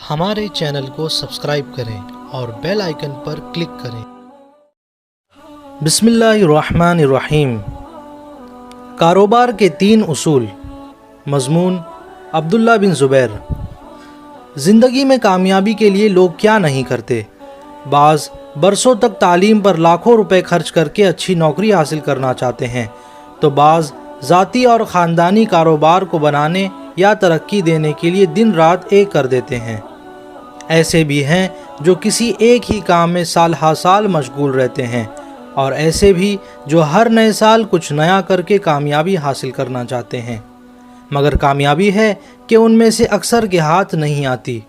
ہمارے چینل کو سبسکرائب کریں اور بیل آئیکن پر کلک کریں۔ بسم اللہ الرحمن الرحیم۔ کاروبار کے 3 اصول۔ مضمون: عبداللہ بن زبیر۔ زندگی میں کامیابی کے لیے لوگ کیا نہیں کرتے؟ بعض برسوں تک تعلیم پر لاکھوں روپے خرچ کر کے اچھی نوکری حاصل کرنا چاہتے ہیں، تو بعض ذاتی اور خاندانی کاروبار کو بنانے یا ترقی دینے کے لیے دن رات ایک کر دیتے ہیں۔ ایسے بھی ہیں جو کسی ایک ہی کام میں سال ہا سال مشغول رہتے ہیں، اور ایسے بھی جو ہر نئے سال کچھ نیا کر کے کامیابی حاصل کرنا چاہتے ہیں، مگر کامیابی ہے کہ ان میں سے اکثر کے ہاتھ نہیں آتی۔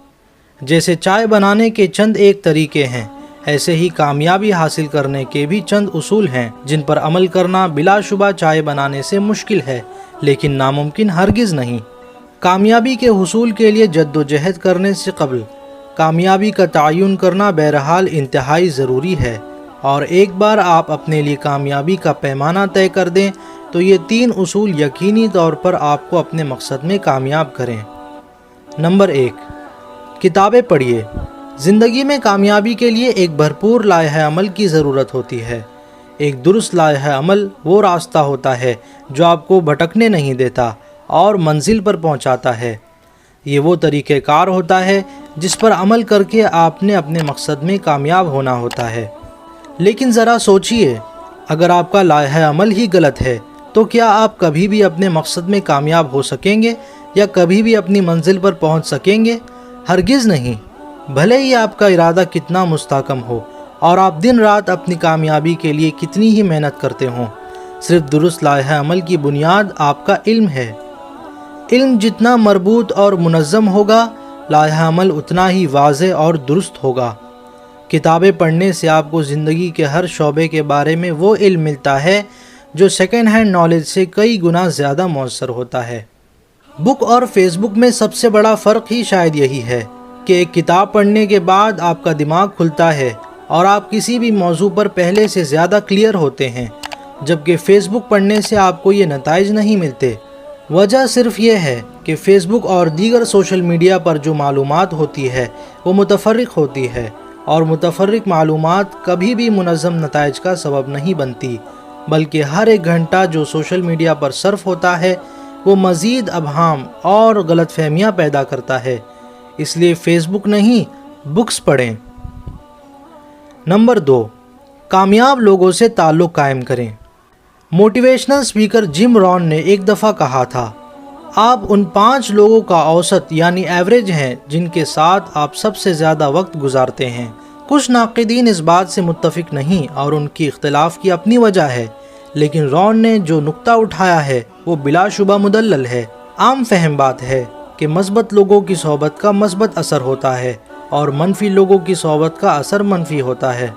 جیسے چائے بنانے کے چند ایک طریقے ہیں، ایسے ہی کامیابی حاصل کرنے کے بھی چند اصول ہیں جن پر عمل کرنا بلا شبہ چائے بنانے سے مشکل ہے، لیکن ناممکن ہرگز نہیں۔ کامیابی کے حصول کے لیے جد و جہد کرنے سے قبل کامیابی کا تعین کرنا بہرحال انتہائی ضروری ہے، اور ایک بار آپ اپنے لیے کامیابی کا پیمانہ طے کر دیں تو یہ 3 اصول یقینی طور پر آپ کو اپنے مقصد میں کامیاب کریں۔ نمبر 1، کتابیں پڑھیے۔ زندگی میں کامیابی کے لیے ایک بھرپور لائحہ عمل کی ضرورت ہوتی ہے۔ ایک درست لائحہ عمل وہ راستہ ہوتا ہے جو آپ کو بھٹکنے نہیں دیتا اور منزل پر پہنچاتا ہے۔ یہ وہ طریقہ کار ہوتا ہے جس پر عمل کر کے آپ نے اپنے مقصد میں کامیاب ہونا ہوتا ہے۔ لیکن ذرا سوچئے، اگر آپ کا لائحہ عمل ہی غلط ہے تو کیا آپ کبھی بھی اپنے مقصد میں کامیاب ہو سکیں گے یا کبھی بھی اپنی منزل پر پہنچ سکیں گے؟ ہرگز نہیں۔ بھلے ہی آپ کا ارادہ کتنا مستحکم ہو اور آپ دن رات اپنی کامیابی کے لیے کتنی ہی محنت کرتے ہوں، صرف درست لائحہ عمل کی بنیاد آپ کا علم ہے۔ علم جتنا مربوط اور منظم ہوگا، لائحہ عمل اتنا ہی واضح اور درست ہوگا۔ کتابیں پڑھنے سے آپ کو زندگی کے ہر شعبے کے بارے میں وہ علم ملتا ہے جو سیکنڈ ہینڈ نالج سے کئی گنا زیادہ مؤثر ہوتا ہے۔ بک اور فیس بک میں سب سے بڑا فرق ہی شاید یہی ہے کہ ایک کتاب پڑھنے کے بعد آپ کا دماغ کھلتا ہے اور آپ کسی بھی موضوع پر پہلے سے زیادہ کلیئر ہوتے ہیں، جبکہ فیس بک پڑھنے سے آپ کو یہ نتائج نہیں ملتے۔ وجہ صرف یہ ہے کہ فیس بک اور دیگر سوشل میڈیا پر جو معلومات ہوتی ہے وہ متفرق ہوتی ہے، اور متفرق معلومات کبھی بھی منظم نتائج کا سبب نہیں بنتی، بلکہ ہر ایک گھنٹہ جو سوشل میڈیا پر صرف ہوتا ہے وہ مزید ابہام اور غلط فہمیاں پیدا کرتا ہے۔ اس لیے فیس بک نہیں، بکس پڑھیں۔ نمبر 2، کامیاب لوگوں سے تعلق قائم کریں۔ موٹیویشنل سپیکر جم رون نے ایک دفعہ کہا تھا، آپ ان 5 لوگوں کا اوسط یعنی ایوریج ہیں جن کے ساتھ آپ سب سے زیادہ وقت گزارتے ہیں۔ کچھ ناقدین اس بات سے متفق نہیں اور ان کی اختلاف کی اپنی وجہ ہے، لیکن رون نے جو نقطہ اٹھایا ہے وہ بلا شبہ مدلل ہے۔ عام فہم بات ہے کہ مثبت لوگوں کی صحبت کا مثبت اثر ہوتا ہے اور منفی لوگوں کی صحبت کا اثر منفی ہوتا ہے۔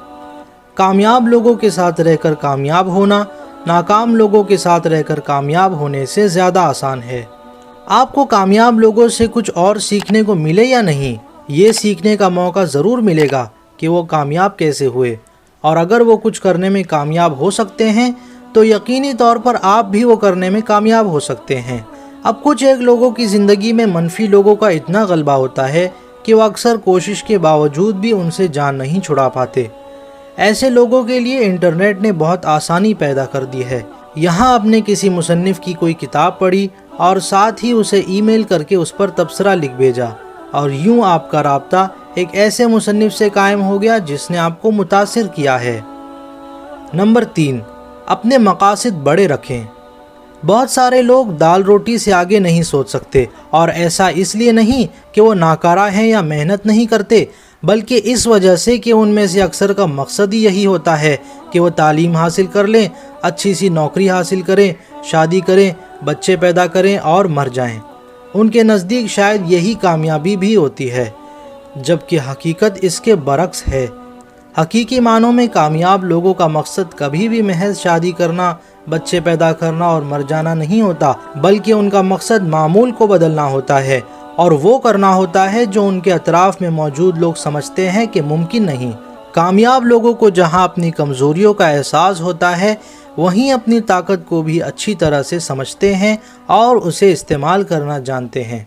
کامیاب لوگوں کے ساتھ رہ کر کامیاب ہونا ناکام لوگوں کے ساتھ رہ کر کامیاب ہونے سے زیادہ آسان ہے۔ آپ کو کامیاب لوگوں سے کچھ اور سیکھنے کو ملے یا نہیں، یہ سیکھنے کا موقع ضرور ملے گا کہ وہ کامیاب کیسے ہوئے، اور اگر وہ کچھ کرنے میں کامیاب ہو سکتے ہیں تو یقینی طور پر آپ بھی وہ کرنے میں کامیاب ہو سکتے ہیں۔ اب کچھ ایک لوگوں کی زندگی میں منفی لوگوں کا اتنا غلبہ ہوتا ہے کہ وہ اکثر کوشش کے باوجود بھی ان سے جان نہیں چھڑا پاتے۔ ایسے لوگوں کے لیے انٹرنیٹ نے بہت آسانی پیدا کر دی ہے۔ یہاں آپ نے کسی مصنف کی کوئی کتاب پڑھی اور ساتھ ہی اسے ای میل کر کے اس پر تبصرہ لکھ بھیجا، اور یوں آپ کا رابطہ ایک ایسے مصنف سے قائم ہو گیا جس نے آپ کو متاثر کیا ہے۔ نمبر 3، اپنے مقاصد بڑے رکھیں۔ بہت سارے لوگ دال روٹی سے آگے نہیں سوچ سکتے، اور ایسا اس لیے نہیں کہ وہ ناکارہ ہیں یا محنت نہیں کرتے، بلکہ اس وجہ سے کہ ان میں سے اکثر کا مقصد ہی یہی ہوتا ہے کہ وہ تعلیم حاصل کر لیں، اچھی سی نوکری حاصل کریں، شادی کریں، بچے پیدا کریں اور مر جائیں۔ ان کے نزدیک شاید یہی کامیابی بھی ہوتی ہے، جبکہ حقیقت اس کے برعکس ہے۔ حقیقی معنوں میں کامیاب لوگوں کا مقصد کبھی بھی محض شادی کرنا، بچے پیدا کرنا اور مر جانا نہیں ہوتا، بلکہ ان کا مقصد معمول کو بدلنا ہوتا ہے، اور وہ کرنا ہوتا ہے جو ان کے اطراف میں موجود لوگ سمجھتے ہیں کہ ممکن نہیں۔ کامیاب لوگوں کو جہاں اپنی کمزوریوں کا احساس ہوتا ہے، وہیں اپنی طاقت کو بھی اچھی طرح سے سمجھتے ہیں اور اسے استعمال کرنا جانتے ہیں۔